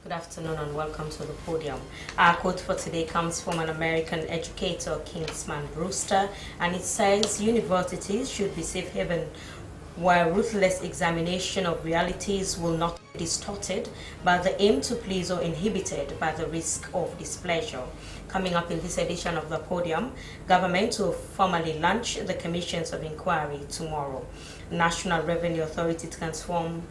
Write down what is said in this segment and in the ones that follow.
Good afternoon and welcome to the podium. Our quote for today comes from an American educator, Kingsman Brewster, and it says, "Universities should be safe haven where ruthless examination of realities will not be distorted by the aim to please or inhibited by the risk of displeasure." Coming up in this edition of the podium, government will formally launch the commissions of inquiry tomorrow. National Revenue Authority transform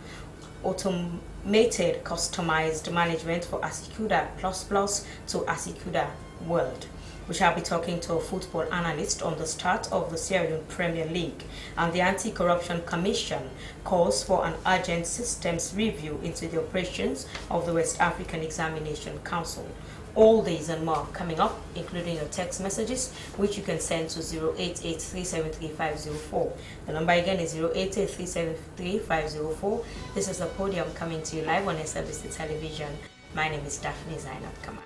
automated customized management for Asikuda Plus to Asikuda World. We shall be talking to a football analyst on the start of the Sierra Leone Premier League, and the Anti-Corruption Commission calls for an urgent systems review into the operations of the West African Examination Council. All these and more coming up, including your text messages, which you can send to 088-373-504. The number again is 088-373-504. This is the podium coming to you live on SLBC Television. My name is Daphne Zainab Kamal.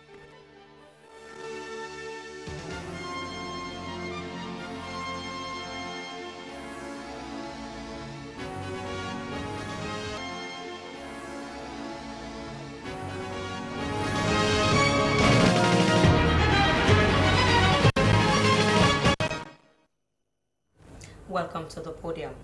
Welcome to the podium.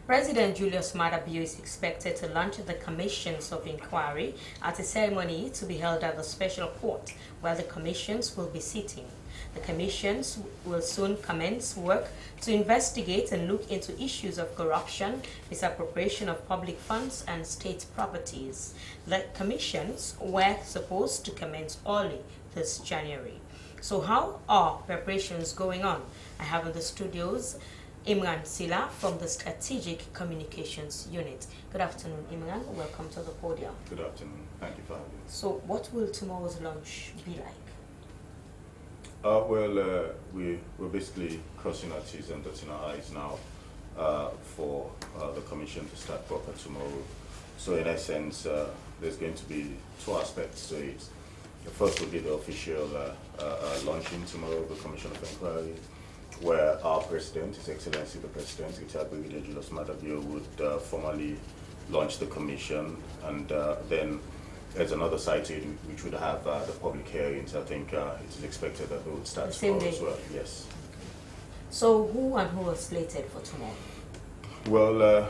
President Julius Maada Bio is expected to launch the commissions of inquiry at a ceremony to be held at the special court where the commissions will be sitting. The commissions will soon commence work to investigate and look into issues of corruption, misappropriation of public funds, and state properties. The commissions were supposed to commence early this January. So how are preparations going on? I have in the studios Imran Sila from the Strategic Communications Unit. Good afternoon, Imran. Welcome to the podium. Good afternoon. Thank you for having me. So, what will tomorrow's launch be like? We're basically crossing our T's and dotting our I's now for the commission to start proper tomorrow. So, in essence, there's going to be two aspects to it. The first will be the official launching tomorrow of the Commission of Inquiry, where our President, His Excellency the President, retired Brigadier Julius Maada Bio, would formally launch the commission, and then there's another side to it which would have the public hearings. I think it is expected that they would start tomorrow as well. Yes. So who and who are slated for tomorrow? Well,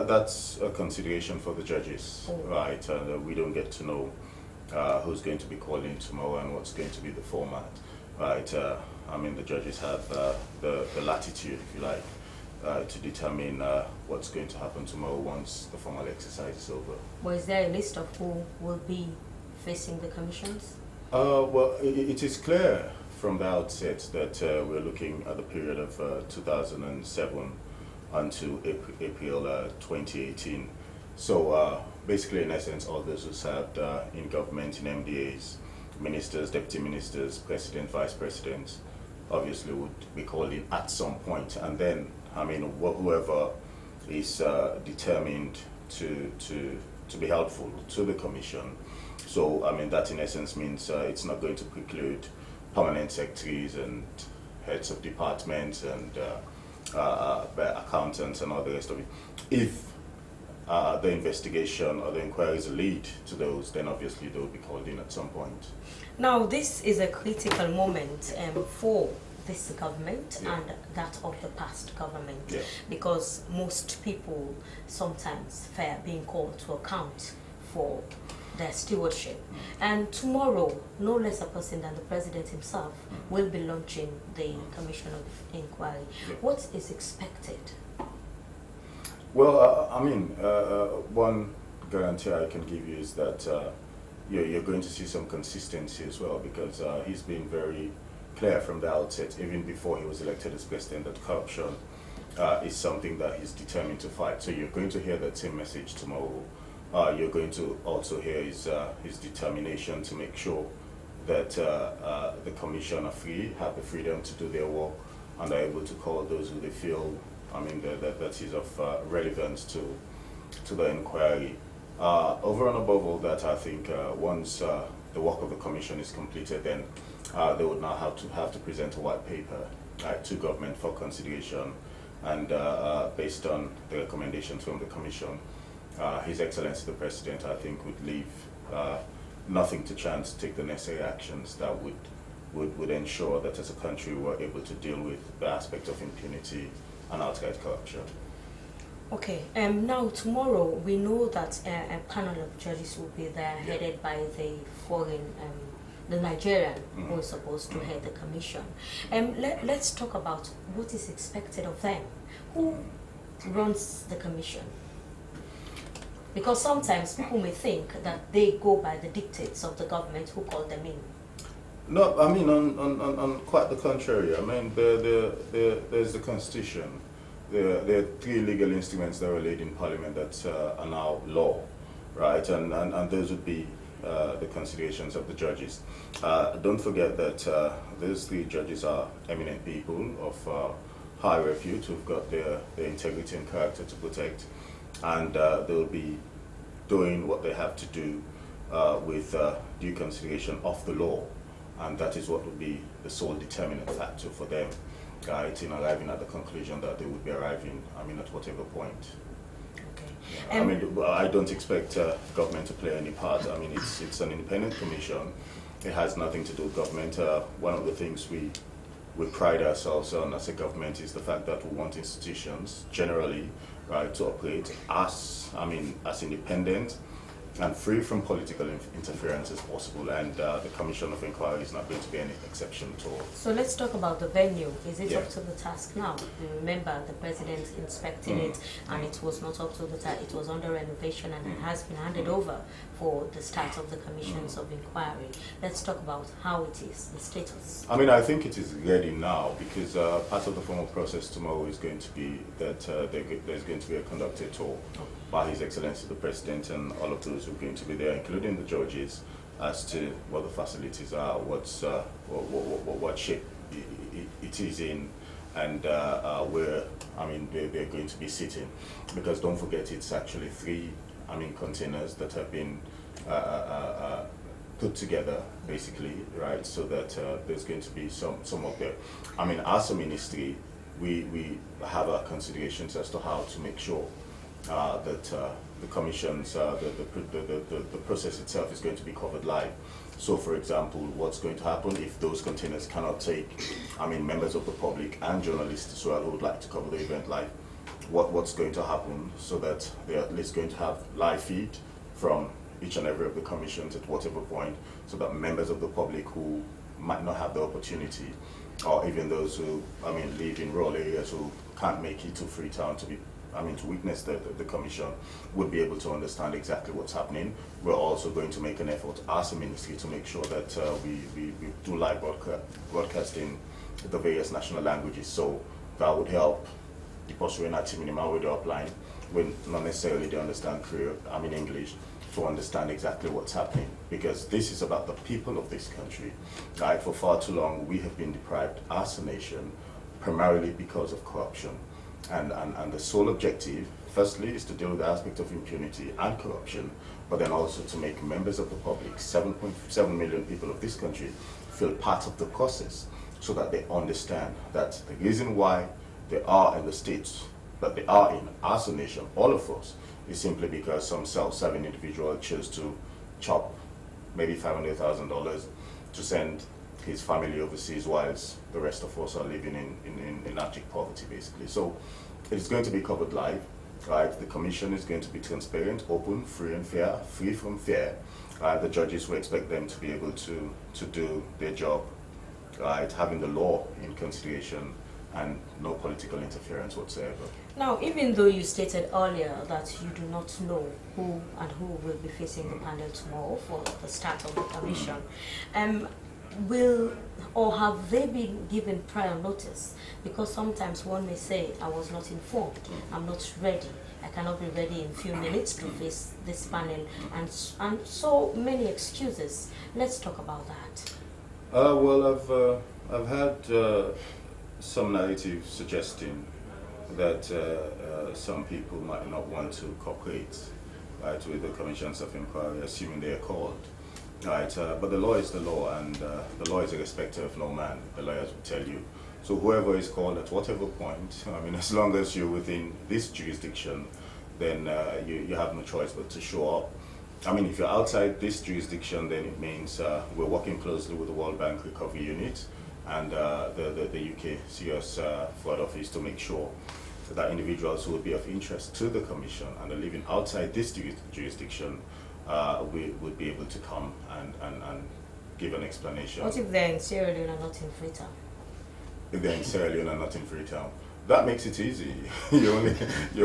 that's a consideration for the judges, Oh. right? We don't get to know who's going to be calling tomorrow and what's going to be the format, right? I mean, the judges have the latitude, if you like, to determine what's going to happen tomorrow once the formal exercise is over. Well, is there a list of who will be facing the commissions? Well, it is clear from the outset that we're looking at the period of 2007 until April 2018. So basically, in essence, all those who served in government, in MDAs, ministers, deputy ministers, president, vice president, obviously would be called in at some point, and then I mean whoever is determined to be helpful to the commission. So I mean that in essence means it's not going to preclude permanent secretaries and heads of departments and accountants and all the rest of it. If the investigation or the inquiries lead to those, then obviously they will be called in at some point. Now, this is a critical moment for this government and that of the past government, because most people sometimes fear being called to account for their stewardship. And tomorrow, no less a person than the president himself will be launching the Commission of Inquiry. What is expected? Well, I mean, one guarantee I can give you is that you're going to see some consistency as well, because he's been very clear from the outset, even before he was elected as president, that corruption is something that he's determined to fight. So you're going to hear that same message tomorrow. You're going to also hear his determination to make sure that the commission are free, have the freedom to do their work, and are able to call those who they feel, I mean, that is of relevance to the inquiry. Over and above all that, I think once the work of the commission is completed, then they would now have to present a white paper to government for consideration, and based on the recommendations from the commission, His Excellency the President, I think, would leave nothing to chance to take the necessary actions that would ensure that as a country we're able to deal with the aspect of impunity and outright corruption. Okay, now tomorrow we know that a panel of judges will be there, headed by the the Nigerian who is supposed to head the commission. Let's talk about what is expected of them. Who runs the commission? Because sometimes people may think that they go by the dictates of the government who called them in. No, I mean, on quite the contrary. I mean, there's the Constitution. There are three legal instruments that are laid in Parliament that are now law, right? And those would be the considerations of the judges. Don't forget that those three judges are eminent people of high repute who've got their integrity and character to protect, and they'll be doing what they have to do with due consideration of the law, and that is what would be the sole determinant factor for them, right, in arriving at the conclusion that they would be arriving, I mean, at whatever point. Okay. I mean, I don't expect government to play any part. I mean, it's an independent commission. It has nothing to do with government. One of the things we pride ourselves on as a government is the fact that we want institutions generally, right, to operate as independent and free from political interference as possible, and the Commission of Inquiry is not going to be any exception at all. So let's talk about the venue. Is it up to the task now? You remember the president inspecting it, and it was not up to the task. It was under renovation, and it has been handed over for the start of the commissions of inquiry. Let's talk about how it is, the status. I mean, I think it is ready now, because part of the formal process tomorrow is going to be that there's going to be a conducted tour by His Excellency the President and all of those who are going to be there, including the judges, as to what the facilities are, what shape it is in, and where they're going to be sitting. Because don't forget, it's actually three containers that have been put together, basically, right, so that there's going to be some of there. I mean, as a ministry, we have our considerations as to how to make sure that the commissions, the process itself is going to be covered live. So, for example, what's going to happen if those containers cannot take, members of the public and journalists as well who would like to cover the event live? What's going to happen so that they're at least going to have live feed from each and every of the commissions at whatever point, so that members of the public who might not have the opportunity, or even those who live in rural areas who can't make it to Freetown to witness the commission, would be able to understand exactly what's happening. We're also going to make an effort as a ministry to make sure that we do live broadcasting the various national languages, so that would help the pursuing our team in the upline, when not necessarily they understand English, to understand exactly what's happening, because this is about the people of this country. Right? For far too long, we have been deprived as a nation, primarily because of corruption. And the sole objective, firstly, is to deal with the aspect of impunity and corruption, but then also to make members of the public, 7.7 million people of this country, feel part of the process, so that they understand that the reason why they are in the states that they are in as a nation, all of us, is simply because some self-serving individual chose to chop maybe $500,000 to send his family overseas, whilst the rest of us are living in abject poverty, basically. So it's going to be covered live, right? The commission is going to be transparent, open, free and fair, free from fear. The judges, we expect them to be able to do their job, right? Having the law in consideration and no political interference whatsoever. Now, even though you stated earlier that you do not know who will be facing the panel tomorrow for the start of the commission, have they been given prior notice? Because sometimes one may say, I was not informed, I'm not ready, I cannot be ready in a few minutes to face this panel, and so many excuses. Let's talk about that. Well, I've had some narrative suggesting that some people might not want to cooperate, right, with the commissions of inquiry, assuming they are called. Right, but the law is the law, and the law is a respecter of no man, the lawyers will tell you. So whoever is called at whatever point, as long as you're within this jurisdiction, then you have no choice but to show up I mean, if you're outside this jurisdiction, then it means we're working closely with the World Bank Recovery Unit and the UK CS Flood Office to make sure that individuals who would be of interest to the Commission and are living outside this jurisdiction we would be able to come and give an explanation. What if they're in Sierra Leone and not in Freetown? If they're in Sierra Leone and not in Freetown, that makes it easy. you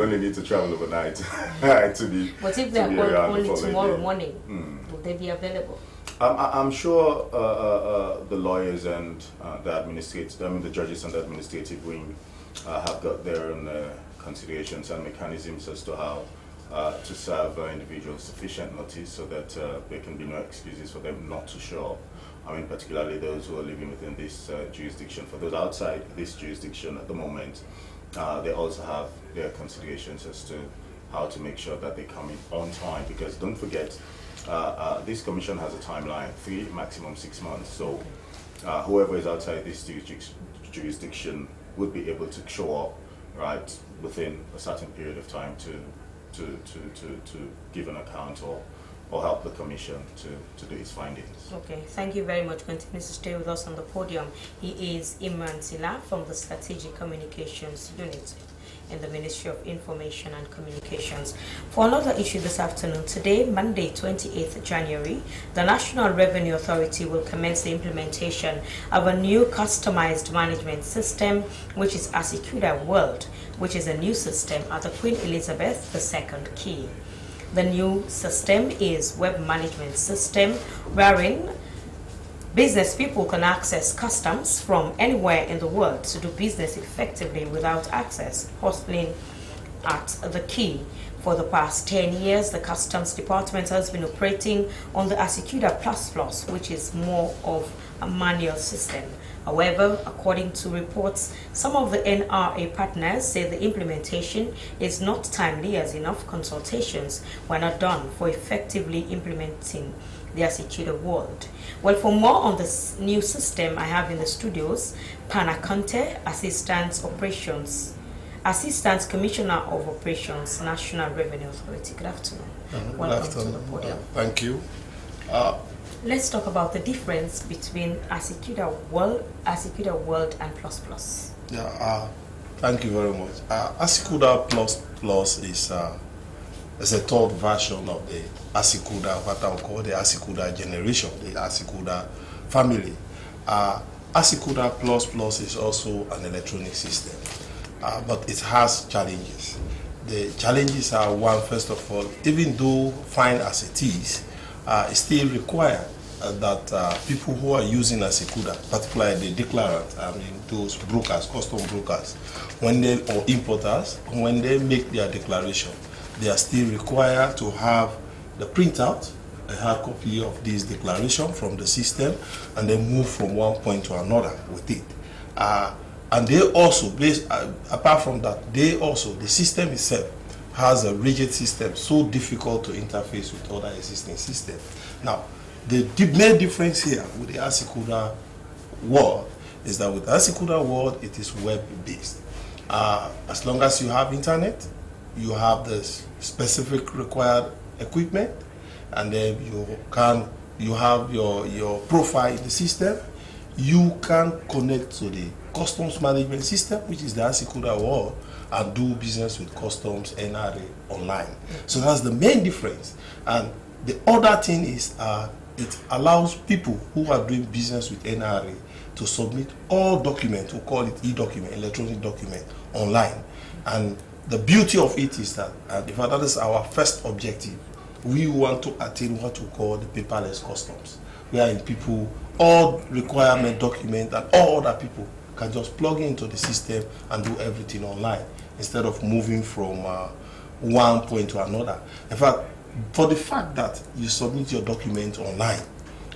only need to travel overnight to be. But if they're only tomorrow morning, will they be available? I'm sure the lawyers and the judges and the administrative wing have got their own considerations and mechanisms as to how to serve individuals sufficient notice so that there can be no excuses for them not to show up. I mean, particularly those who are living within this jurisdiction. For those outside this jurisdiction at the moment, they also have their considerations as to how to make sure that they come in on time. Because don't forget, this commission has a timeline, 3, maximum 6 months. So whoever is outside this jurisdiction would be able to show up, right, within a certain period of time to give an account or help the Commission to do its findings. Okay, thank you very much. Continue to stay with us on the podium. He is Imran Sila from the Strategic Communications Unit in the Ministry of Information and Communications. For another issue this afternoon, today, Monday, 28th January, the National Revenue Authority will commence the implementation of a new customized management system, which is Asikuda World, which is a new system at the Queen Elizabeth II Quay. The new system is web management system wherein business people can access customs from anywhere in the world to do business effectively without access, hustling at the quay. For the past 10 years, the Customs Department has been operating on the Asikuda Plus, which is more of a manual system. However, according to reports, some of the NRA partners say the implementation is not timely as enough consultations were not done for effectively implementing the Asikuda World. Well, for more on this new system, I have in the studios Panakante, Assistant Commissioner of Operations, National Revenue Authority. Good afternoon. Welcome to the podium. Thank you. Let's talk about the difference between Asikuda World and Plus. Yeah, thank you very much. Asikuda Plus is a third version of the Asikuda, what I will call the Asikuda generation, the Asikuda family. Asikuda Plus is also an electronic system, but it has challenges. The challenges are, one, first of all, even though fine as it is, it still requires that people who are using Asikuda, particularly the declarant, I mean those brokers, custom brokers, or importers, when they make their declaration, they are still required to have the printout, a hard copy of this declaration from the system, and then move from one point to another with it. And they also, apart from that, the system itself has a rigid system, so difficult to interface with other existing systems. Now, the main difference here with the Asikuda World is that with Asikuda World, it is web-based. As long as you have internet, you have the specific required equipment, and then you have your profile in the system. You can connect to the customs management system, which is the Asikuda World, and do business with customs NRA online. So that's the main difference. And the other thing is it allows people who are doing business with NRA to submit all documents, we call it e-document, electronic document, online. And the beauty of it is that, and in fact that is our first objective, we want to attain what we call the paperless customs, wherein people, all requirement document and all other people can just plug into the system and do everything online instead of moving from one point to another. In fact, for the fact that you submit your document online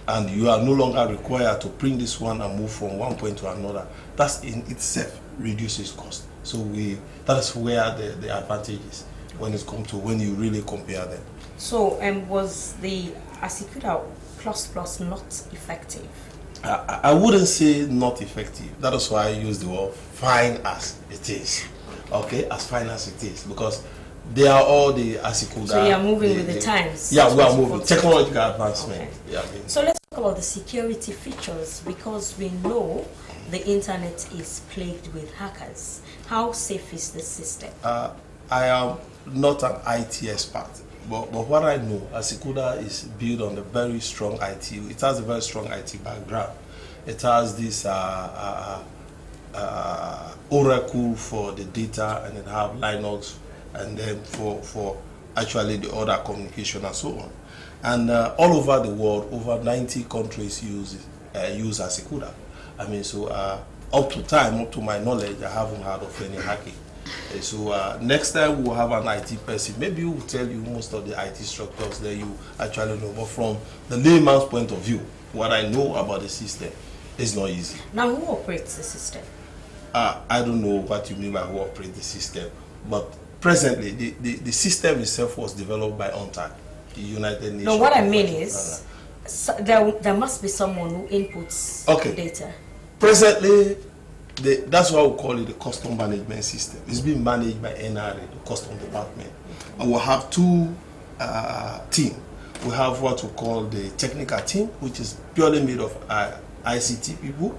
and you are no longer required to print this one and move from one point to another, that in itself reduces cost. So that is where the advantage is when it comes to when you really compare them. So was the Asikuda Plus not effective? I wouldn't say not effective. That is why I use the word fine as it is. Okay, as fine as it is, because They are all the ASICUDA. So you are moving with the times. Yeah, we are moving. Technological advancement. Okay. Yeah, so let's talk about the security features, because we know the internet is plagued with hackers. How safe is the system? I am not an IT expert, but what I know, ASICUDA is built on a very strong IT. It has a very strong IT background. It has this Oracle for the data, and it have Linux, and then for actually the other communication and so on. And all over the world, over 90 countries use ASICUDA. I mean, so up to my knowledge, I haven't heard of any hacking. So next time we'll have an IT person, maybe we'll tell you most of the IT structures that you actually know. But from the layman's point of view, what I know about the system is not easy. Now, who operates the system? I don't know what you mean by who operates the system, but presently the system itself was developed by UNTAC, the United Nations. No, what I mean is, there must be someone who inputs data. Presently, that's why we call it the custom management system. It's being managed by NRA, the custom department. And we'll have two teams. We have what we call the technical team, which is purely made of ICT people,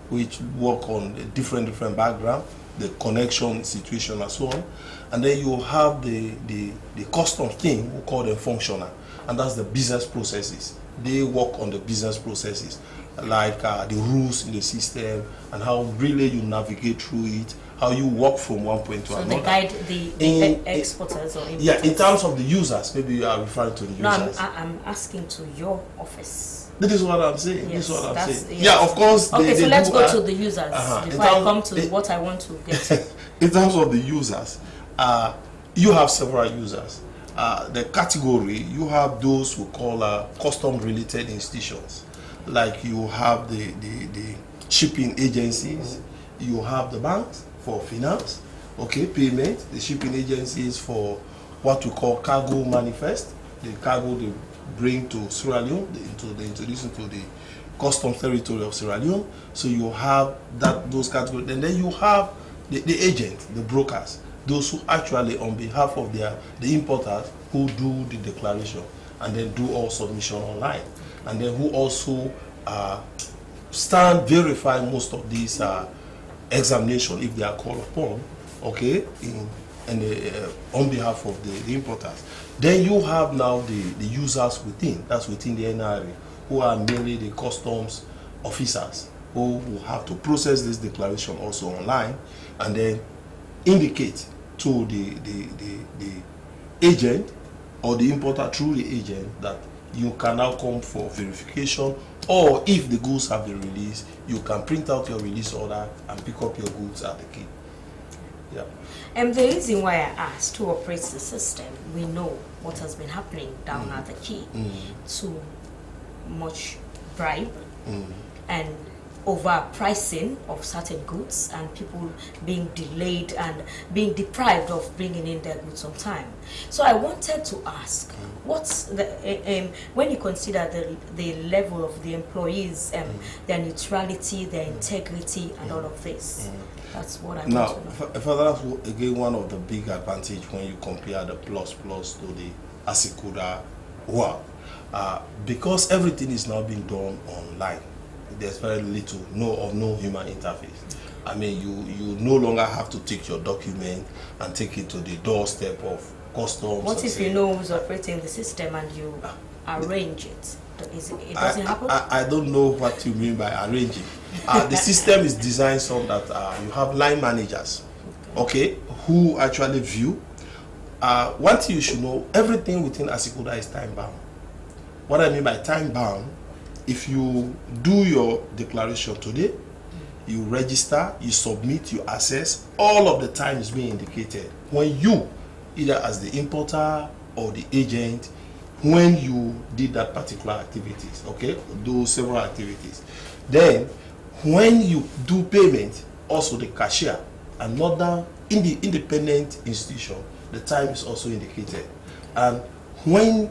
which work on the different background, the connection situation and so on. And then you have the custom team, we call them functional, and that's the business processes. They work on the business processes, like the rules in the system and how really you navigate through it, how you walk from one point to another. So they guide the exporters or importers? Yeah, in terms of the users, maybe you are referring to the users. No, I'm asking to your office. This is what I'm saying. Yes, this is what I'm saying. Yes. Yeah, of course. Okay, so let's go to the users before I come to what I want to get to. In terms of the users, you have several users. The category, you have those who call custom related institutions. Like you have the shipping agencies, you have the banks for finance, payment, the shipping agencies for what we call cargo manifest, the cargo they bring to Sierra Leone, they introduce into the custom territory of Sierra Leone. So you have those categories, and then you have the agent, the brokers, those who actually on behalf of the importers who do the declaration and then do all submission online, and then who also verify most of these examination if they are called upon, on behalf of the importers. Then you have now the users within, that's within the NRA, who are mainly the customs officers who will have to process this declaration also online and then indicate to the agent or the importer through the agent that you can now come for verification, or if the goods have been released, you can print out your release order and pick up your goods at the key. Yeah. And the reason why I asked who operates the system, we know what has been happening down at the key. Too much bribe and overpricing of certain goods, and people being delayed and being deprived of bringing in their goods on time. So I wanted to ask, what's the when you consider the level of the employees, their neutrality, their integrity, and all of this? That's what I want to know. That's again one of the big advantage when you compare the plus to the ASICUDA world, because everything is now being done online. There's very little, no human interface. I mean, you no longer have to take your document and take it to the doorstep of customs. What if you know who's operating the system and you arrange it? It doesn't happen? I don't know what you mean by arranging. The system is designed so that you have line managers, who actually view. One thing you should know, everything within ASICUDA is time bound. What I mean by time bound, if you do your declaration today, you register, you submit, you access, all of the time is being indicated. When you, either as the importer or the agent, when you did that particular activities, those several activities. Then, when you do payment, also the cashier, another independent institution, the time is also indicated. And when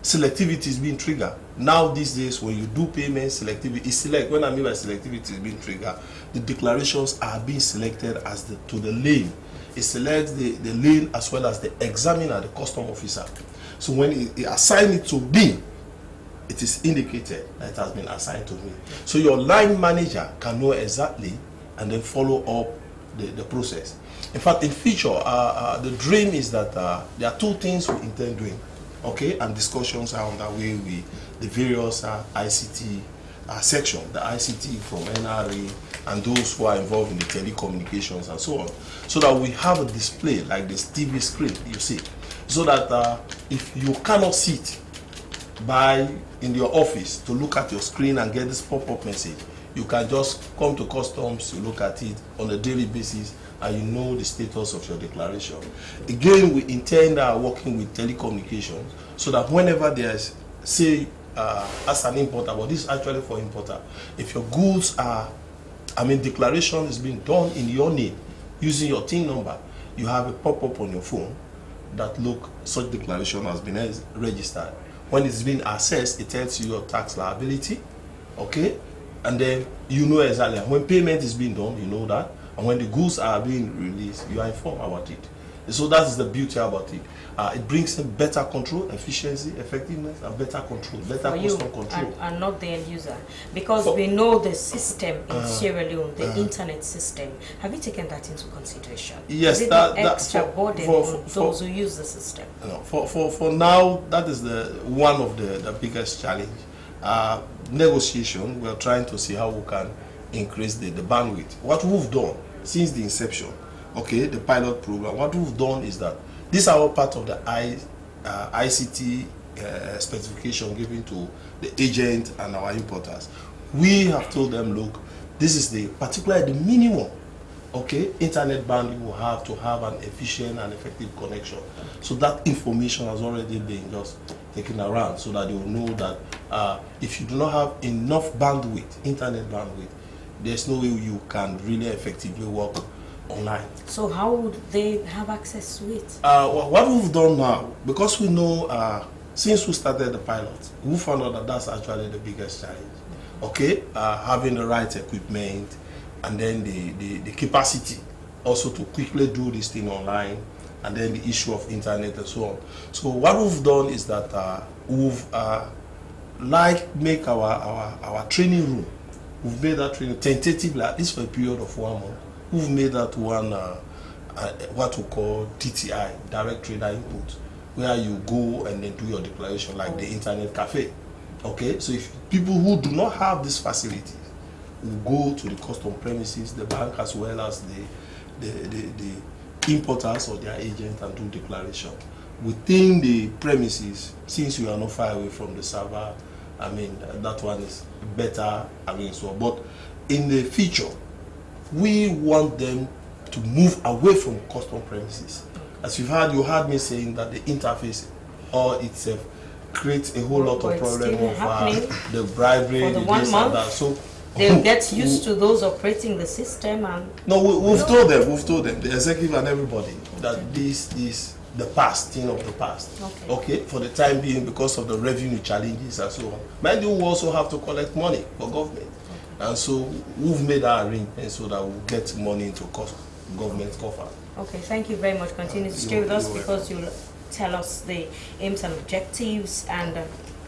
selectivity is being triggered, now these days when you do payment, selectivity is select. When I mean by selectivity is being triggered, the declarations are being selected as to the lane it selects the lane as well as the examiner, the custom officer. So when he assigns it to me, it is indicated that it has been assigned to me. So your line manager can know exactly and then follow up the process. In fact, in future, the dream is that there are two things we intend doing, okay, and discussions are underway with the various ICT section, the ICT from NRA and those who are involved in the telecommunications and so on, so that we have a display like this TV screen you see, so that if you cannot sit in your office to look at your screen and get this pop-up message, you can just come to customs, you look at it on a daily basis, and you know the status of your declaration. Again, we intend working with telecommunications so that whenever there's, say, as an importer, but this is actually for importer, if your goods are, declaration is being done in your name using your TIN number, you have a pop-up on your phone that look, such declaration has been registered. When it's been assessed, it tells you your tax liability, okay? And then you know exactly when payment is being done, you know that. And when the goods are being released, you are informed about it. So that is the beauty about it. It brings in better control, efficiency, effectiveness, and better control, better custom control. And not the end user. Because we know the system in Sierra Leone, the internet system. Have you taken that into consideration? Yes, is it that extra burden on those who use the system? No, for now, that is one of the biggest challenge. Negotiation, we are trying to see how we can increase the bandwidth. What we've done since the inception, okay, the pilot program, what we've done is that these are all part of the ICT specification given to the agent and our importers. We have told them, look, this is particularly the minimum, okay, internet bandwidth will have to have an efficient and effective connection. So that information has already been just taken around so that you will know that if you do not have enough bandwidth, internet bandwidth, there's no way you can really effectively work online. So how would they have access to it? What we've done now, because we know since we started the pilot, we found out that that's actually the biggest challenge. Okay, having the right equipment and then the capacity also to quickly do this thing online, and then the issue of internet and so on. So what we've done is that we've make our training room. We've made that training tentatively, at least for a period of 1 month. We've made that one what we call TTI, direct trader input, where you go and then do your declaration like the internet cafe. Okay, so if people who do not have this facility will go to the custom premises, the bank as well as the importers or their agent and do declaration. Within the premises, since you are not far away from the server, that one is better, but in the future, we want them to move away from custom premises. As you heard me saying that the interface all itself creates a whole lot of problem of the bribery, for the 1 month. that. So they'll get used to those operating the system and... No, we've told them, the executive and everybody, that this is the past, thing of the past. Okay, for the time being, because of the revenue challenges and so on. Mind you, we also have to collect money for government. And so we've made our arrangement so that we'll get money into government coffers. Okay, thank you very much. Continue to stay with us because you'll tell us the aims and objectives and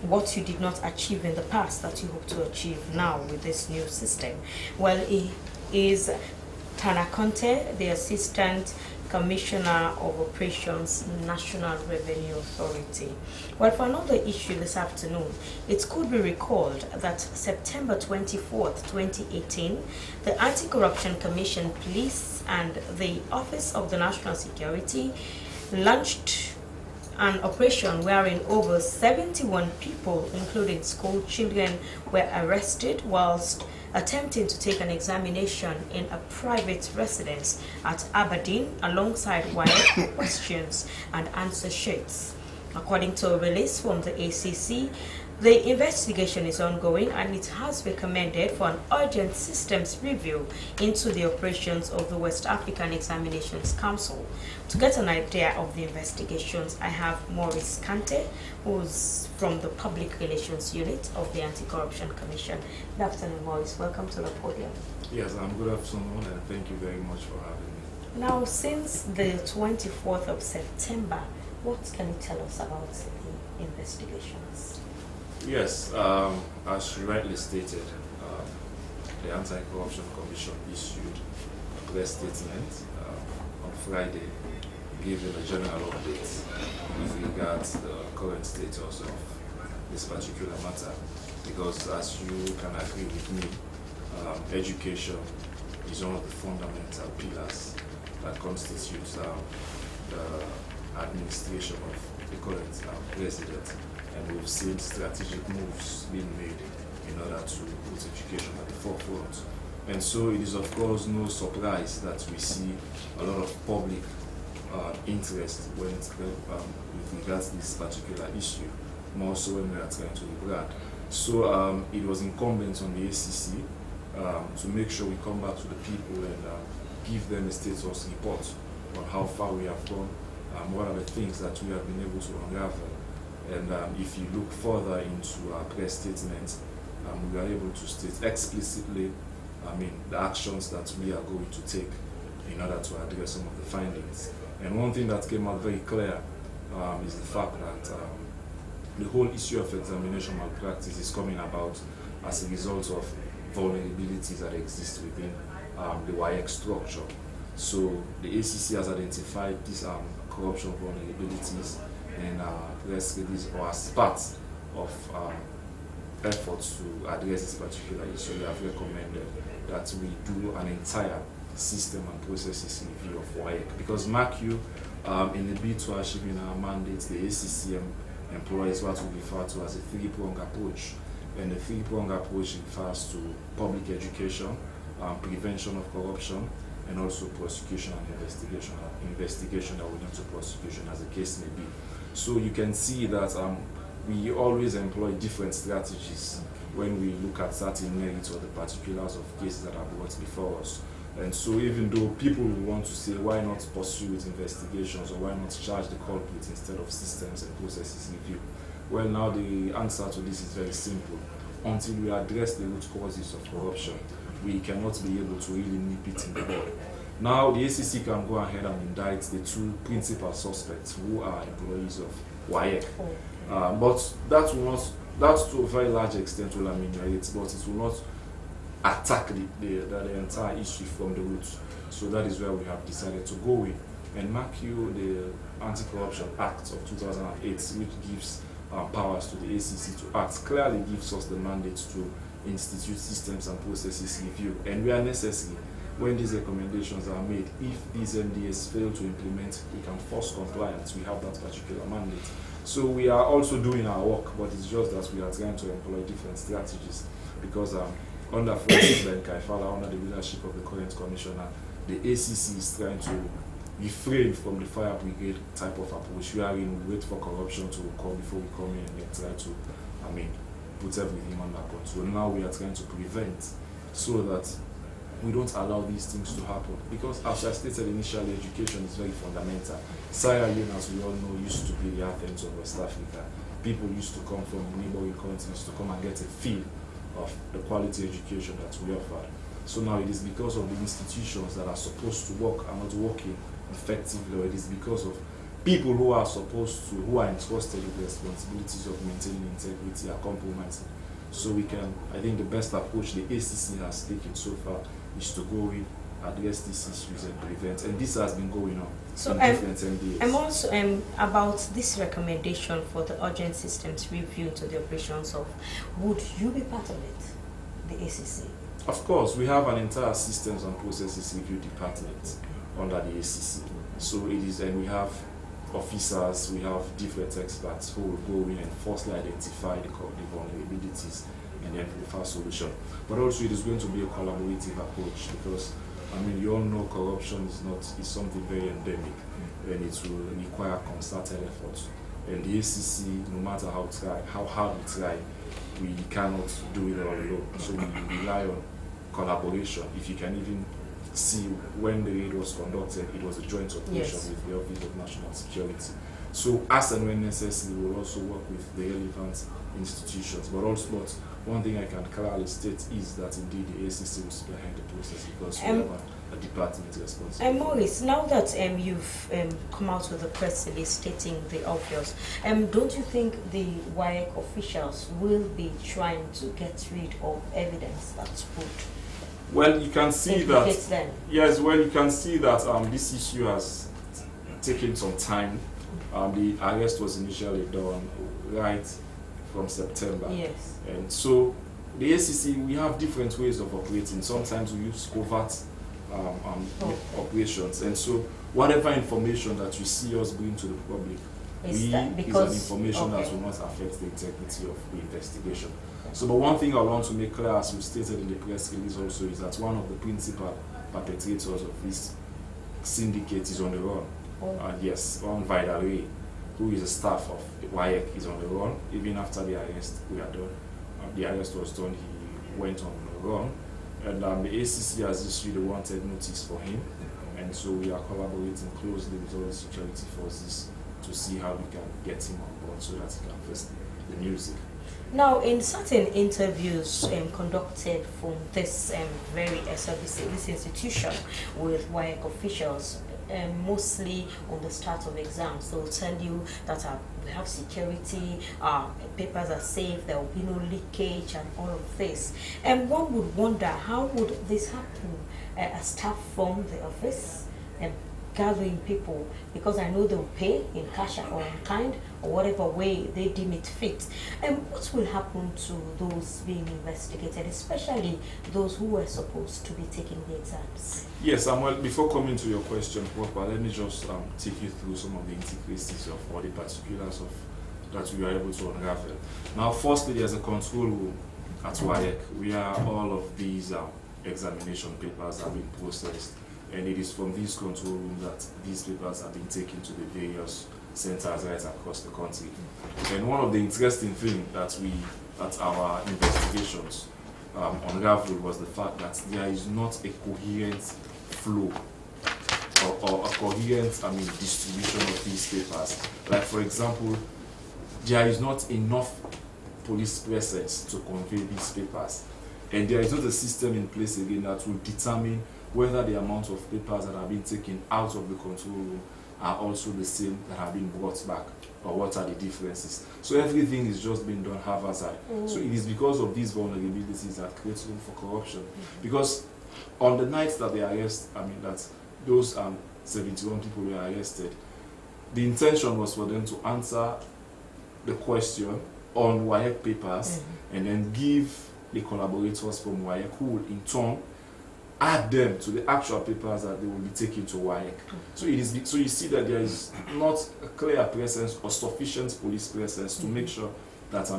what you did not achieve in the past that you hope to achieve now with this new system. Well, he is Tana Conte, the Assistant Commissioner of Operations, National Revenue Authority. Well, for another issue this afternoon, it could be recalled that September 24th, 2018, the Anti-Corruption Commission, Police, and the Office of the National Security launched an operation wherein over 71 people, including school children, were arrested whilst attempting to take an examination in a private residence at Aberdeen alongside wired questions and answer sheets. According to a release from the ACC, the investigation is ongoing and it has recommended for an urgent systems review into the operations of the West African Examinations Council. To get an idea of the investigations, I have Maurice Kante, who's from the Public Relations Unit of the Anti-Corruption Commission. Good afternoon, Maurice. Welcome to the podium. Yes, good afternoon, and thank you very much for having me. Now, since the 24th of September, what can you tell us about the investigations? Yes, as you rightly stated, the Anti-Corruption Commission issued a press statement on Friday, giving a general update with regards to the current status of this particular matter. Because as you can agree with me, education is one of the fundamental pillars that constitutes the administration of the current president. And we've seen strategic moves being made in order to put education at the forefront. And so it is of course no surprise that we see a lot of public interest when it's with regards to this particular issue, more so when we are trying to rebrand. So it was incumbent on the ACC to make sure we come back to the people and give them a status report on how far we have gone, what are the things that we have been able to unravel. And if you look further into our press statement, we are able to state explicitly, the actions that we are going to take in order to address some of the findings. And one thing that came out very clear is the fact that the whole issue of examination malpractice is coming about as a result of vulnerabilities that exist within the WAEC structure. So the ACC has identified these corruption vulnerabilities and press release, or as part of efforts to address this particular issue, we have recommended that we do an entire system and processes review of WAEC. Because mark you, in the bid to achieving our mandates, the ACC employs what we refer to as a three-pronged approach. And the three-pronged approach refers to public education, prevention of corruption, and also prosecution and investigation that will lead to prosecution, as the case may be. So you can see that we always employ different strategies when we look at certain merits or the particulars of cases that are brought before us. And so even though people will want to say, why not pursue with investigations, or why not charge the culprit instead of systems and processes review? Well, now the answer to this is very simple. Until we address the root causes of corruption, we cannot be able to really nip it in the bud. Now, the ACC can go ahead and indict the two principal suspects who are employees of WAEC. But that will not, that to a very large extent will ameliorate, but it will not attack the entire issue from the roots. So that is where we have decided to go with. And mark you, the Anti-Corruption Act of 2008, which gives powers to the ACC to act, clearly gives us the mandate to institute systems and processes review. And where necessary, when these recommendations are made, if these MDS fail to implement, we can force compliance. We have that particular mandate. So we are also doing our work, but it's just that we are trying to employ different strategies. Because under President Kaifala, under the leadership of the current commissioner, the ACC is trying to refrain from the fire brigade type of approach, wherein we wait for corruption to occur before we come in and then try to, put everything under control. Now we are trying to prevent, so that we don't allow these things to happen. Because as I stated initially, education is very fundamental. Sierra Leone, as we all know, used to be the Athens of West Africa. People used to come from neighboring countries to come and get a feel of the quality education that we offer. So now it is because of the institutions that are supposed to work are not working effectively, or it is because of people who are who are entrusted with the responsibilities of maintaining integrity are compromising. So we can, I think the best approach the ACC has taken so far is to go in, address these issues and prevent, and this has been going on so in different MDAs. I'm also about this recommendation for the urgent systems review to the operations of, would you be part of it, the ACC? Of course, we have an entire systems and processes review department under the ACC. So it is, and we have officers, we have different experts who will go in and firstly identify the vulnerabilities and then prefer solution. But also it is going to be a collaborative approach, because you all know corruption is something very endemic, and it will require concerted efforts. And the ACC, no matter how hard we try, we cannot do it all alone. So we rely on collaboration. If you can even see, when the raid was conducted, it was a joint operation with the Office of National Security. So as and when necessary, we will also work with the relevant institutions. But one thing I can clearly state is that indeed the ACC will spearhead the process because we have a department responsible. Maurice, now that you've come out with a press release stating the obvious, don't you think the WAEC officials will be trying to get rid of evidence that's put? Well, you can see that. Them? Yes, well, you can see that this issue has taken some time. The arrest was initially done right from September. Yes. And so the ACC, we have different ways of operating. Sometimes we use covert operations, and so whatever information that you see us bring to the public is an information that will not affect the integrity of the investigation. So, but one thing I want to make clear, as we stated in the press release also, is that one of the principal perpetrators of this syndicate is on the run. And yes, one Vidal, who is a staff of WAEC, is on the run. Even after the arrest the arrest was done, he went on the run. And the ACC has issued a wanted notice for him. And so we are collaborating closely with all the security forces to see how we can get him on board so that he can face the music. Now, in certain interviews conducted from this very SRBC, this institution, with WAEC officials, mostly on the start of exams, they'll tell you that we have security, papers are safe, there will be no leakage and all of this. And one would wonder, how would this happen? A staff from the office gathering people, because I know they'll pay in cash or in kind or whatever way they deem it fit. And what will happen to those being investigated, especially those who were supposed to be taking the exams? Yes, well, before coming to your question proper, let me just take you through some of the intricacies of all the particulars of that we are able to unravel. Now, firstly, there's a control room at WAEC where all of these examination papers are being processed. And it is from this control room that these papers are being taken to the various centers right across the country. And one of the interesting things that our investigations unraveled was the fact that there is not a coherent flow or a coherent distribution of these papers. Like, for example, there is not enough police presence to convey these papers. And there is not a system in place again that will determine whether the amount of papers that are being taken out of the control room are also the same that have been brought back, or what are the differences. So everything is just being done haphazard. So it is because of these vulnerabilities that creates room for corruption. Because on the night that they arrest, that those 71 people were arrested, the intention was for them to answer the question on WAEC papers and then give the collaborators from WAEC, who will in turn add them to the actual papers that they will be taken to WAEC. So it is. So you see that there is not a clear presence or sufficient police presence to make sure that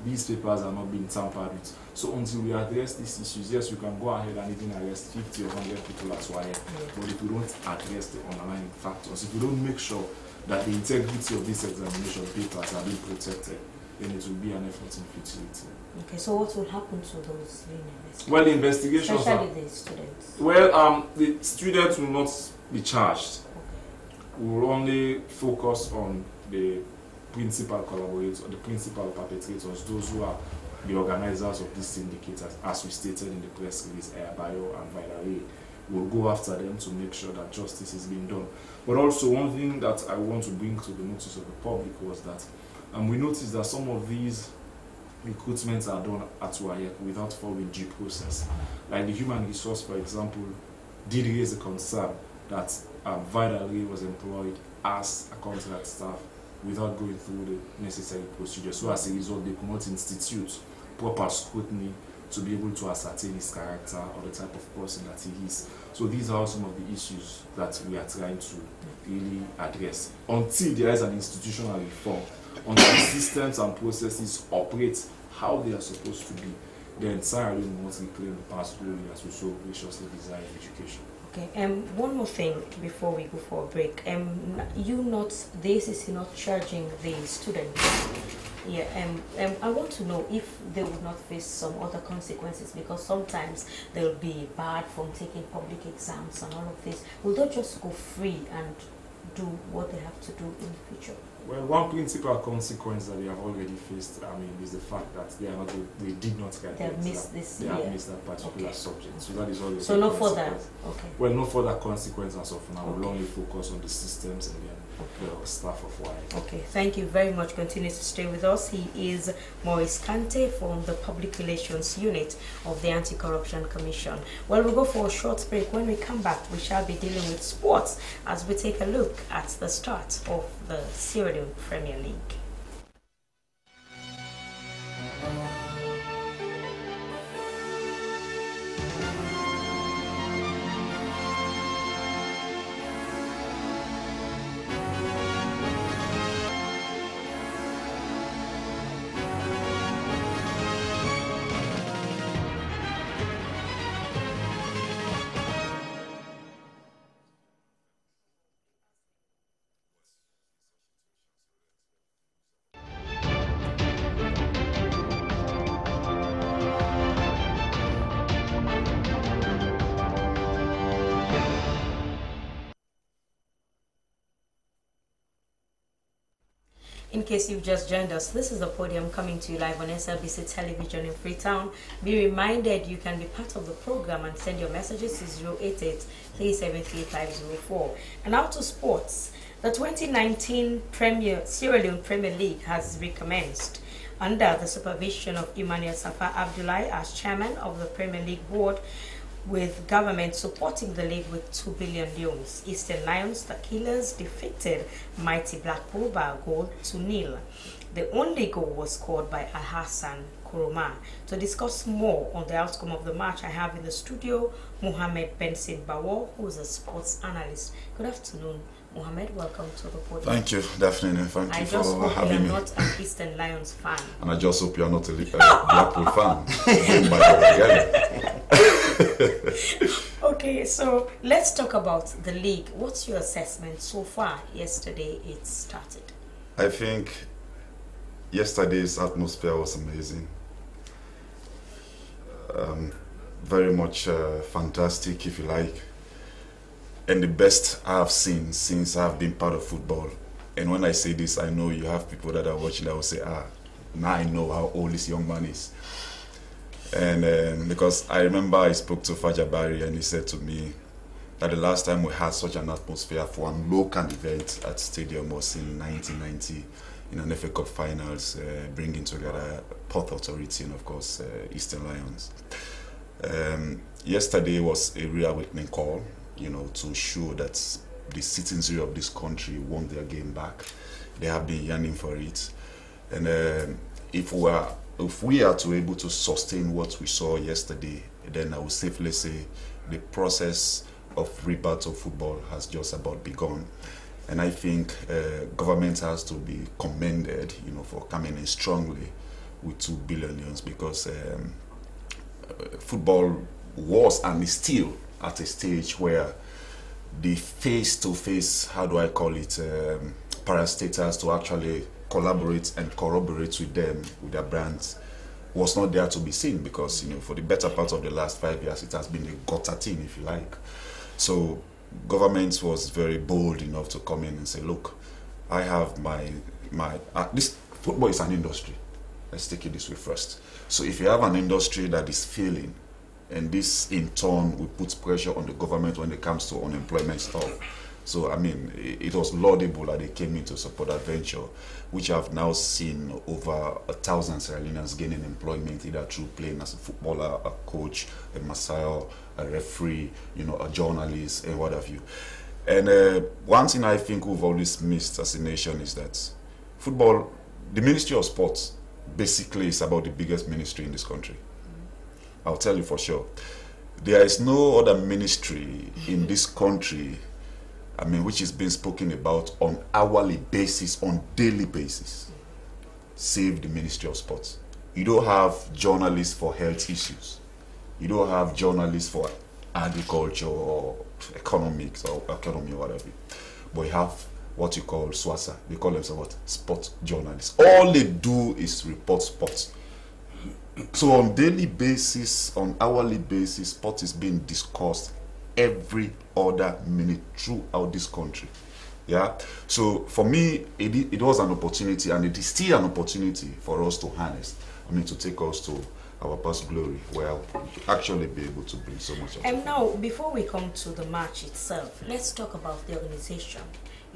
these papers are not being tampered with. So until we address these issues, yes, we can go ahead and even arrest 50 or 100 people at WAEC. But if we don't address the underlying factors, if we don't make sure that the integrity of these examination papers are being protected, then it will be an effort in futility. Okay, so what will happen to those being investigated? Well, the investigations especially the students. Well, the students will not be charged. We will only focus on the principal collaborators, the principal perpetrators, those who are the organizers of these syndicate, as we stated in the press release, Bio and Vidal. We'll go after them to make sure that justice is being done. But also, one thing that I want to bring to the notice of the public was that we noticed that some of these recruitments are done at WAEC without following due process. Like the human resource, for example, did raise a concern that Vidal was employed as a contract staff without going through the necessary procedures. So as a result, they could not institute proper scrutiny to be able to ascertain his character or the type of person that he is. So these are some of the issues that we are trying to really address. Until there is an institutional reform, until systems and processes operate how they are supposed to be, then Sierra Leone must reclaim the past glory as we so graciously desire education. Okay, one more thing before we go for a break. The ACC not charging the students. Yeah, I want to know if they would not face some other consequences, because sometimes they'll be barred from taking public exams and all of this. Will they just go free and do what they have to do in the future? Well, one principal consequence that they have already faced, is the fact that they did not get they have missed that particular subject. So that is all. So no further. Okay. Well, no further consequence as of now. We'll only focus on the systems and then the staff of why. Okay. Thank you very much. Continue to stay with us. He is Maurice Kante from the Public Relations Unit of the Anti-Corruption Commission. Well, we'll go for a short break. When we come back, we shall be dealing with sports as we take a look at the start of the Sierra Leone Premier League. In case you've just joined us, this is the Podium coming to you live on SLBC Television in Freetown. Be reminded you can be part of the program and send your messages to 088-373-504. And now to sports. The 2019 Sierra Leone Premier League has recommenced under the supervision of Emmanuel Safa Abdullahi as chairman of the Premier League board, with government supporting the league with 2 billion loans. Eastern Lions, the Killers, defeated mighty Blackpool by a goal to 0. The only goal was scored by Al-Hassan Kuruma. To discuss more on the outcome of the match, I have in the studio Mohammed Benson Bawo, who is a sports analyst. Good afternoon, Mohammed. Welcome to the podium. Thank you, Daphne. Thank you for having me. I just hope you're not an Eastern Lions fan. And I just hope you're not a Blackpool fan. Okay, so let's talk about the league. What's your assessment so far? Yesterday it started. I think yesterday's atmosphere was amazing. Very much fantastic, if you like. And the best I have seen since I've been part of football. And when I say this, I know you have people that are watching that will say, now I know how old this young man is. And because I remember I spoke to Fajabari and he said to me that the last time we had such an atmosphere for a local event at Stadium was in 1990 in an FA Cup finals, bringing together Port Authority and of course Eastern Lions. Yesterday was a real awakening call, to show that the citizenry of this country want their game back. They have been yearning for it. And if we are to able to sustain what we saw yesterday, then I would safely say the process of rebirth of football has just about begun. And I think government has to be commended, for coming in strongly with 2 billion, because football was and is still at a stage where the face-to-face, parastatals to actually collaborate and corroborate with them, with their brands, was not there to be seen, because for the better part of the last 5 years it has been a gutter thing, if you like. So government was very bold enough to come in and say, look, I have this football is an industry. Let's take it this way first. So if you have an industry that is failing, and this in turn will put pressure on the government when it comes to unemployment stuff. So, it was laudable that they came in to support that venture, which I've now seen over 1,000 Sierra Leoneans gaining employment, either through playing as a footballer, a coach, a masseur, a referee, a journalist, and what have you. And one thing I think we've always missed as a nation is that football, the Ministry of Sports, basically is about the biggest ministry in this country. I'll tell you for sure. There is no other ministry in this country which is being spoken about on hourly basis, on daily basis, save the Ministry of Sports. You don't have journalists for health issues. You don't have journalists for agriculture or economics or economy or whatever. But you have what you call SWASA. They call themselves what? Sport journalists. All they do is report sports. So on daily basis, on hourly basis, sport is being discussed every other minute throughout this country. Yeah. So for me, it was an opportunity, and it is still an opportunity for us to harness. I mean, to take us to our past glory, where we actually be able to bring so much. And now, before we come to the match itself, let's talk about the organization.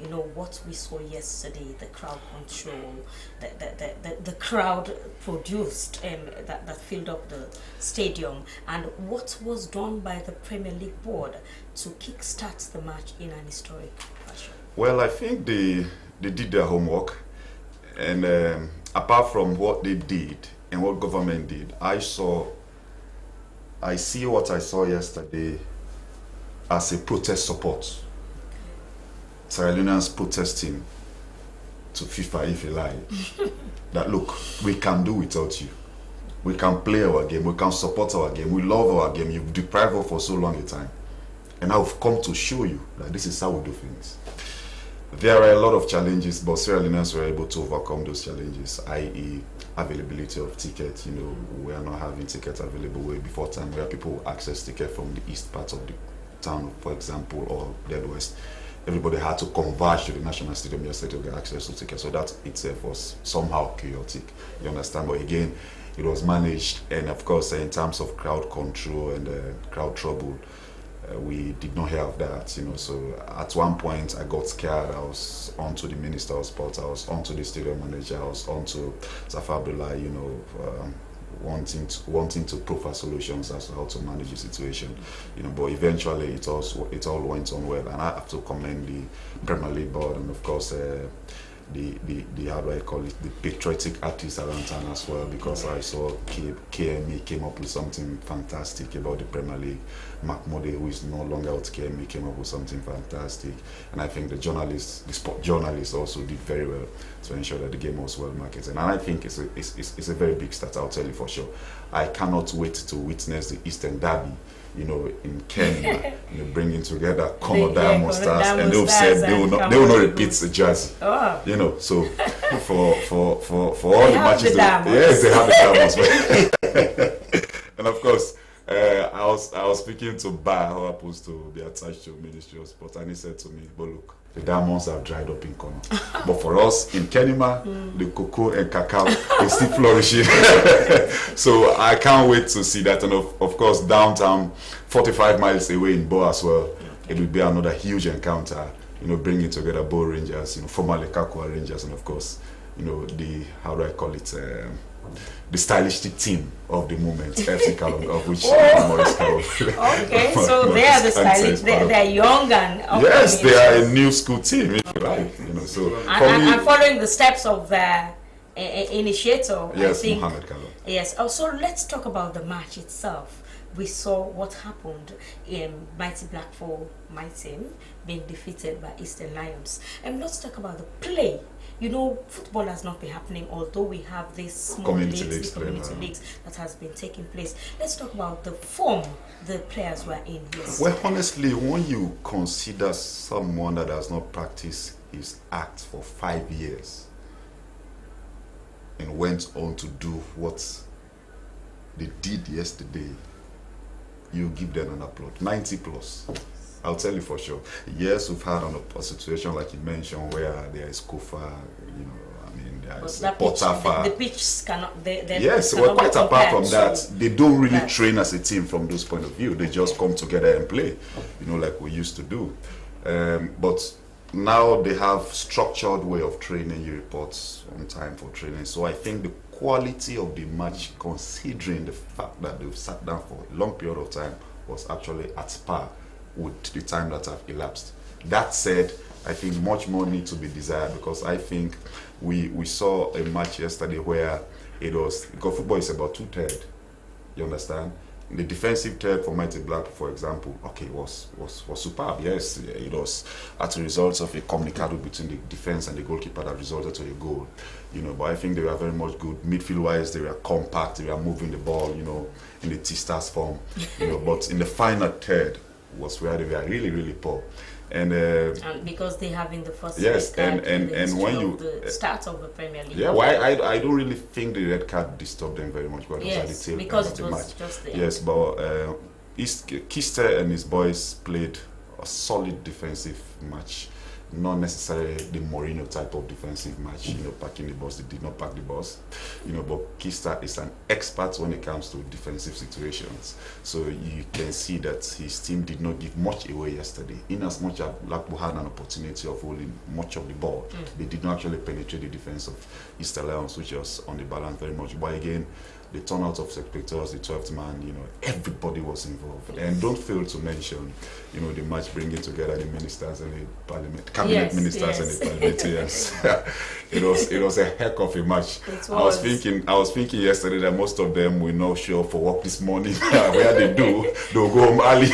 You know, what we saw yesterday, the crowd control, the crowd produced that filled up the stadium, and what was done by the Premier League board to kickstart the match in an historic fashion. Well, I think they did their homework, and apart from what they did and what government did, I see what I saw yesterday as a protest support. Sierra Leoneans protesting to FIFA, if you like, that look, we can do without you. We can play our game, we can support our game, we love our game. You've deprived us for so long a time. And I've come to show you that this is how we do things. There are a lot of challenges, but Sierra Leoneans were able to overcome those challenges, i.e. availability of tickets. You know, we are not having tickets available way before time, where people access tickets from the east part of the town, for example, or the west. Everybody had to converge to the National Stadium yesterday to get access to tickets. So that itself was somehow chaotic, you understand? But again, it was managed, and of course, in terms of crowd control and crowd trouble, we did not have that, you know. So at one point, I got scared. I was on to the Minister of Sports, I was on to the stadium manager, I was on to Safa Abdullah, you know, wanting to profile solutions as to how to manage the situation, you know. But eventually it all went on well, and I have to commend the Premier League board, and of course the how do I call it, the patriotic artists around town as well, because I saw KME came up with something fantastic about the Premier League. Mahmoudi, who is no longer with KME, came up with something fantastic, and I think the sport journalists also did very well to ensure that the game was well marketed. And I think it's a very big start, I'll tell you for sure. I cannot wait to witness the Eastern Derby, you know, in Kenya, you know, bringing together Conor Diamond Stars, and they've said they will not repeat the Jazz. Oh. You know, so for all the matches, yes, they have the Diamonds. And of course, I was speaking to Ba, who happens to be attached to Ministry of Sport, and he said to me, "But look, the diamonds have dried up in Kano. But for us in Kenema, the cocoa and cacao is still flourishing." So I can't wait to see that. And of course, downtown, 45 miles away in Bo as well, it will be another huge encounter, you know, bringing together Bo Rangers, you know, formerly Kakwa Rangers, and of course, you know, the, how do I call it, the stylistic team of the moment, FC Callum, of which Maurice Callum. Okay, so they are the stylish. They are young and yes, they are a new school team, if you like. You know, so and following the steps of their initiator. Yes, I think, Mohamed Callum. Yes. Also, let's talk about the match itself. We saw what happened in Mighty Blackpool, my team, being defeated by Eastern Lions. And let's talk about the play. You know, football has not been happening, although we have these small community leagues that has been taking place. Let's talk about the form the players were in yesterday. Well, honestly, when you consider someone that has not practiced his act for 5 years and went on to do what they did yesterday, you give them an applause. 90 plus. I'll tell you for sure. Yes, we've had a situation like you mentioned where there is Kofa, you know, I mean, there is Potafa. The pitch cannot. Yes, well, quite apart from that, they don't really train as a team from this point of view. They just come together and play, you know, like we used to do. But now they have structured way of training. You report on time for training. So I think the quality of the match, considering the fact that they've sat down for a long period of time, was actually at par with the time that have elapsed. That said, I think much more needs to be desired, because I think we saw a match yesterday where it was, because football is about two-thirds, you understand? The defensive third for Mighty Black, for example, okay, was superb. Yes, it was as a result of a communicado between the defense and the goalkeeper that resulted to a goal. You know, but I think they were very much good. Midfield-wise, they were compact, they were moving the ball, you know, in the T-Stars form. You know, but in the final third was where they were really, really poor. And because they have in the first yes, and when you the start of the Premier League. Yeah, well, I don't really think the red card disturbed them very much. But yes, it was at the tail because end of it the was match. just there. Yes, but Kister and his boys played a solid defensive match. not necessarily the Mourinho type of defensive match, you know, parking the bus. They did not park the bus, you know, but Kista is an expert when it comes to defensive situations. So you can see that his team did not give much away yesterday. In as much as Blackpool had an opportunity of holding much of the ball, they did not actually penetrate the defense of Easter Lions, which was on the balance very much. But again, the turnout of spectators, the 12th man, you know, everybody was involved. And don't fail to mention, you know, the match bringing together the ministers and the parliament, cabinet ministers and the parliamentarians. it was a heck of a match. I was thinking yesterday that most of them will not show up for work this morning. Where they do, they'll go home early.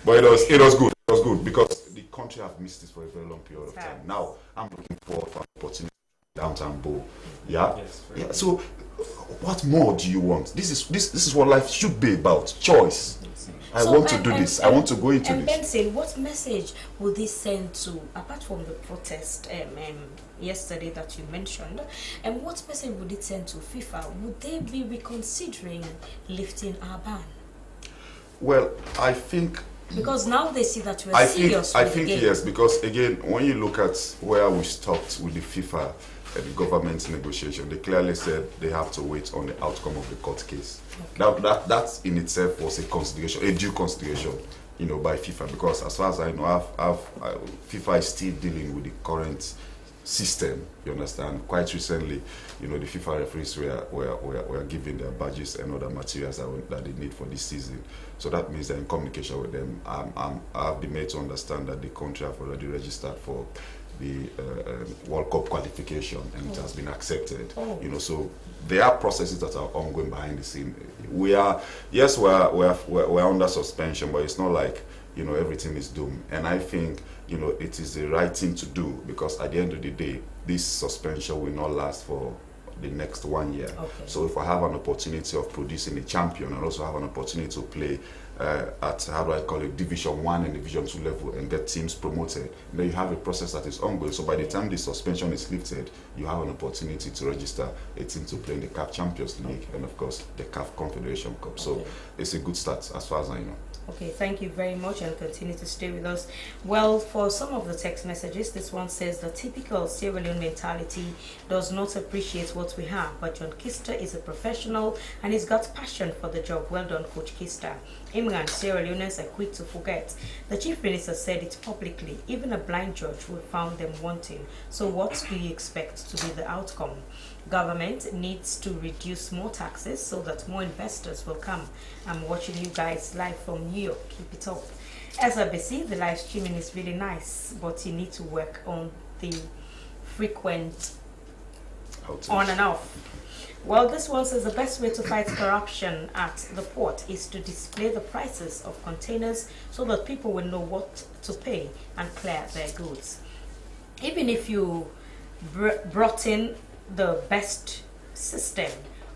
But it was good. It was good because the country have missed this for a very long period of time. Now I'm looking forward for an opportunity downtown bowl. Yeah. Yes, yeah. So what more do you want? This is what life should be about. Choice. I want to do this. I want to go into this. And Benson, what message will this send to, apart from the protest yesterday that you mentioned, and what message would it send to FIFA? Would they be reconsidering lifting our ban? Well, I think, because now they see that we're serious. I think yes, because again, when you look at where we stopped with the FIFA and the government's negotiation, they clearly said they have to wait on the outcome of the court case. Okay. That in itself was a consideration, a due consideration, you know, by FIFA. Because as far as I know, FIFA is still dealing with the current system. You understand? Quite recently, you know, the FIFA referees were given their badges and other materials that they need for this season. So that means they're in communication with them. I've been made to understand that the country have already registered for the World Cup qualification, and it has been accepted. You know, so there are processes that are ongoing behind the scene. We're under suspension, but it's not like, you know, everything is doomed. And I think, you know, it is the right thing to do, because at the end of the day, this suspension will not last for the next 1 year. Okay. So if I have an opportunity of producing a champion and also have an opportunity to play at, how do I call it, Division 1 and Division 2 level and get teams promoted, then you have a process that is ongoing. So by the time the suspension is lifted, you have an opportunity to register a team to play in the CAF Champions League and of course the CAF Confederation Cup. So it's a good start as far as I know. Okay, thank you very much, and continue to stay with us. Well, for some of the text messages, this one says the typical Sierra Leone mentality does not appreciate what we have, but John Kista is a professional and he's got passion for the job. Well done, Coach Kista. Imran, Sierra Leoneans are quick to forget. The Chief Minister said it publicly. Even a blind judge would found them wanting. So what do you expect to be the outcome? Government needs to reduce more taxes so that more investors will come. I'm watching you guys live from New York. Keep it up. As I see, the live streaming is really nice, but you need to work on the frequent on and off. Well, this one says the best way to fight corruption at the port is to display the prices of containers so that people will know what to pay and clear their goods. Even if you brought in the best system,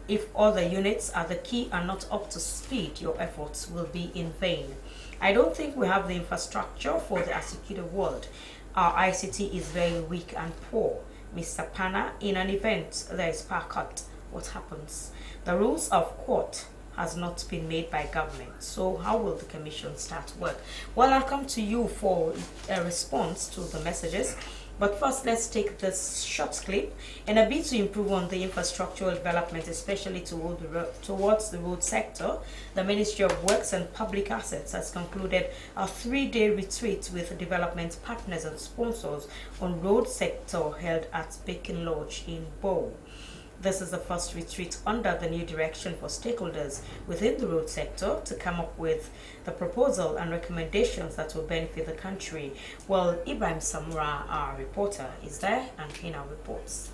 if all the units at the key are not up to speed, your efforts will be in vain. I don't think we have the infrastructure for the executive world. Our ICT is very weak and poor. Mr. Pana, in an event, there is power cut. What happens? The rules of court has not been made by government. So how will the commission start work? Well, I'll come to you for a response to the messages. But first, let's take this short clip. In a bid to improve on the infrastructural development, especially towards the road sector, the Ministry of Works and Public Assets has concluded a 3-day retreat with development partners and sponsors on road sector held at Bacon Lodge in Bow. This is the first retreat under the new direction for stakeholders within the road sector to come up with the proposal and recommendations that will benefit the country. Well, Ibrahim Samura, our reporter, is there and he now reports.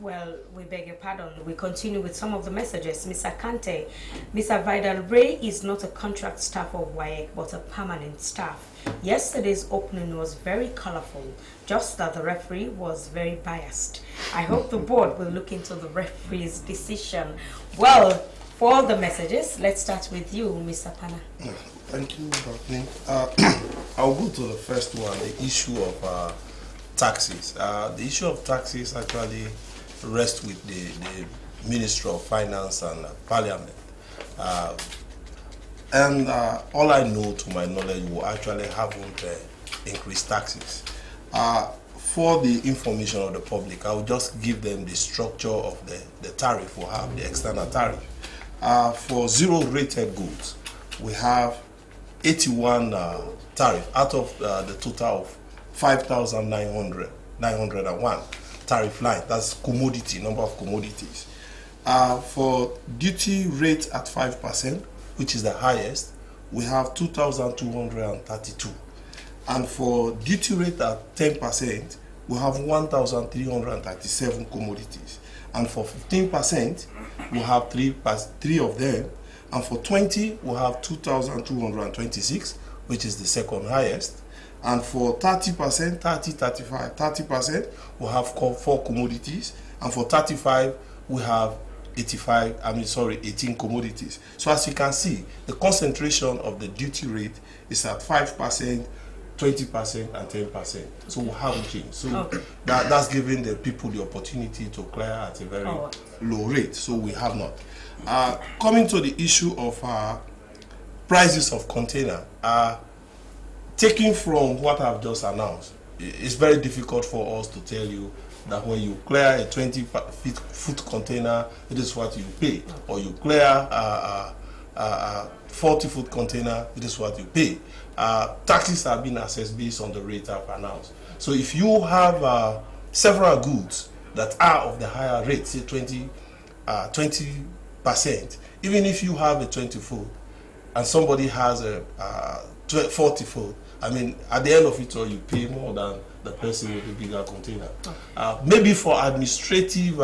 Well, we beg your pardon. We continue with some of the messages. Mr. Kante, Mr. Vidal Ray is not a contract staff of WAEC, but a permanent staff. Yesterday's opening was very colorful, just that the referee was very biased. I hope the board will look into the referee's decision. Well, for all the messages. Let's start with you, Mr. Pana. Thank you, Daphne. I'll go to the first one, the issue of taxes. The issue of taxes actually rests with the Ministry of Finance and Parliament. And all I know, to my knowledge, we actually haven't increased taxes. For the information of the public, I will just give them the structure of the tariff we have, the external tariff. For zero-rated goods, we have 81 tariff out of the total of 5,901 tariff line. That's commodity, number of commodities. For duty rate at 5%, which is the highest, we have 2,232. And for duty rate at 10%, we have 1,337 commodities. And for 15%, we have three of them. And for 20, we have 2,226, which is the second highest. And for 30%, 30%, we have 4 commodities. And for 35, we have 18 commodities. So as you can see, the concentration of the duty rate is at 5%, 20% and 10%. So we haven't changed. So that's giving the people the opportunity to clear at a very low rate. So we have not. Coming to the issue of prices of container, taking from what I've just announced, it's very difficult for us to tell you that when you clear a 20-foot container, it is what you pay, or you clear a 40-foot container, it is what you pay. Taxes are being assessed based on the rate I've announced. So if you have several goods that are of the higher rate, say 20%, even if you have a 20-foot and somebody has a 40-foot, I mean, at the end of it all, you pay more than the person with the bigger container. Maybe for administrative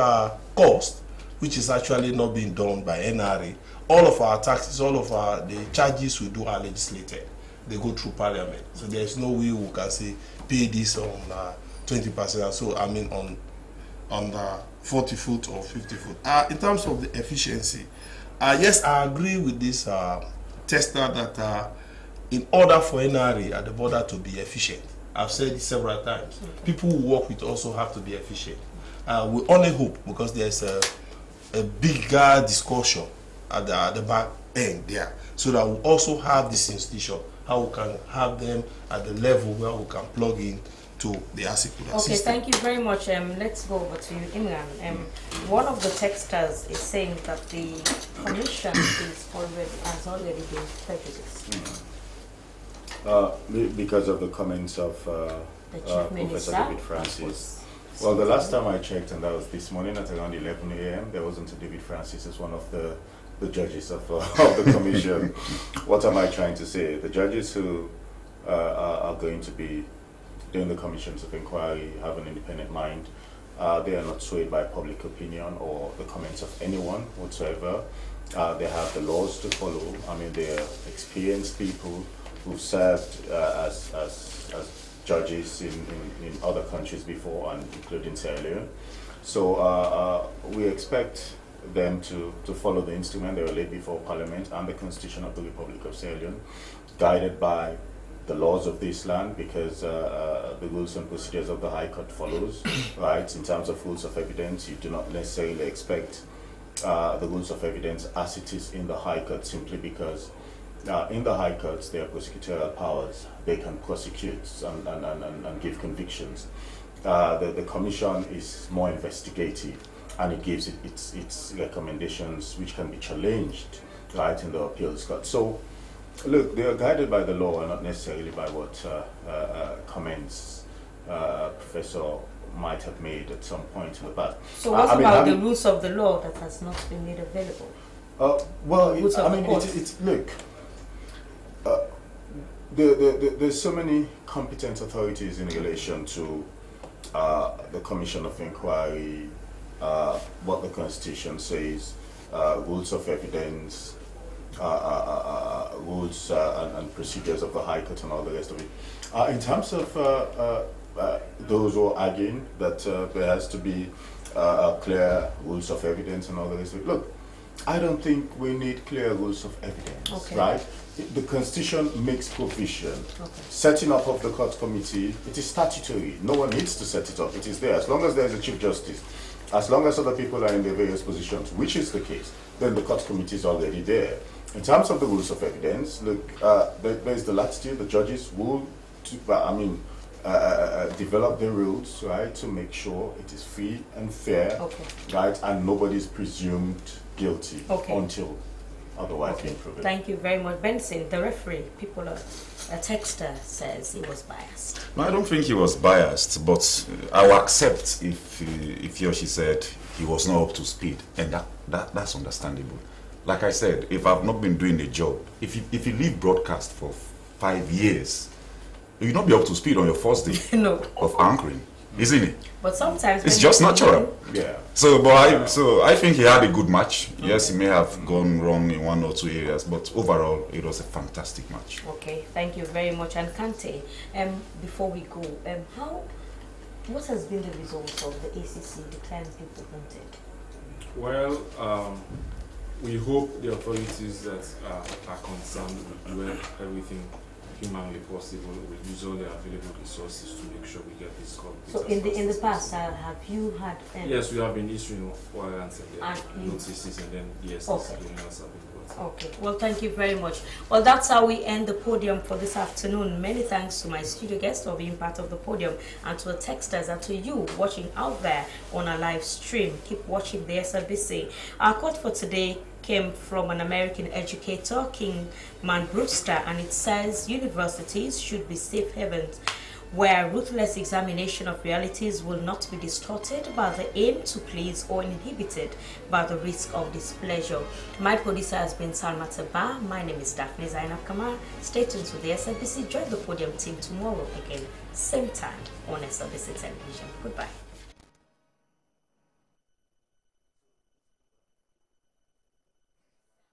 cost, which is actually not being done by NRA, all of our taxes, all of the charges we do are legislated. They go through Parliament. So there's no way we can say pay this on 20%. So I mean on the 40-foot or 50-foot. In terms of the efficiency, yes, I agree with this tester that in order for NRA at the border to be efficient, I've said it several times, people who work with also have to be efficient. We only hope, because there's a bigger discussion at the back end there, so that we also have this institution, how we can have them at the level where we can plug in to the Asikuda system. Okay, thank you very much. Let's go over to you, Imran. One of the texters is saying that the commission has already been prejudiced. Because of the comments of Professor David Francis. Well, the last time I checked, and that was this morning at around 11 a.m., there wasn't a David Francis as one of the judges of the commission. What am I trying to say? The judges who are going to be doing the commissions of inquiry have an independent mind. They are not swayed by public opinion or the comments of anyone whatsoever. They have the laws to follow. I mean, they are experienced people who've served as judges in other countries before, and including Sierra Leone. So we expect them to follow the instrument they were laid before Parliament and the Constitution of the Republic of Sierra Leone, guided by the laws of this land, because the rules and procedures of the High Court follows, right? In terms of rules of evidence, you do not necessarily expect the rules of evidence as it is in the High Court, simply because in the High Courts there are prosecutorial powers. They can prosecute and give convictions. The Commission is more investigative, and it gives its recommendations, which can be challenged, right, in the appeals court. So, look, they are guided by the law and not necessarily by what comments Professor might have made at some point in the past. So what about the rules of the law that has not been made available? Well, look, there's so many competent authorities in relation to the Commission of Inquiry, what the Constitution says, rules of evidence, rules and procedures of the High Court and all the rest of it. In terms of those who are arguing that there has to be clear rules of evidence and all the rest of it, look, I don't think we need clear rules of evidence, Okay. right? The Constitution makes provision. Okay. Setting up of the court committee, it is statutory. No one needs to set it up. It is there. As long as there is a Chief Justice, as long as other people are in their various positions, which is the case, then the court committee is already there. In terms of the rules of evidence, look, there's the latitude. The judges will, develop the rules, right, to make sure it is free and fair, Okay. right, and nobody is presumed guilty Okay. until otherwise Okay. being proven. Thank you very much. Benson, the referee, a texter says he was biased. No, I don't think he was biased, but I will accept if he or she said he was not up to speed, and that's understandable. Like I said, if I've not been doing the job, if you leave broadcast for 5 years, you'll not be up to speed on your first day No. of anchoring, isn't it? But sometimes It's when just you- natural. Yeah. So, I think he had a good match. Yes, he may have gone wrong in 1 or 2 areas, but overall, it was a fantastic match. Okay, thank you very much. And Kante, before we go, what has been the result of the ACC declaring people wanted? Well, we hope the authorities that are concerned will do everything humanly possible, will use all their available resources to make sure we get this complete. So in the past, have you had? Yes, we have been issuing warrants and And notices, and then yes, Okay. criminals have been brought. Okay, well, thank you very much. Well, that's how we end the podium for this afternoon. Many thanks to my studio guests for being part of the podium, and to the texters, and to you watching out there on our live stream. Keep watching the SLBC. Our quote for today came from an American educator, Kingman Brewster, and it says, universities should be safe havens where ruthless examination of realities will not be distorted by the aim to please or inhibited by the risk of displeasure. My producer has been Salma Taba. My name is Daphne Zainab Kamara. Stay tuned to the SLBC. Join the podium team tomorrow again, same time on SLBC Television. Goodbye.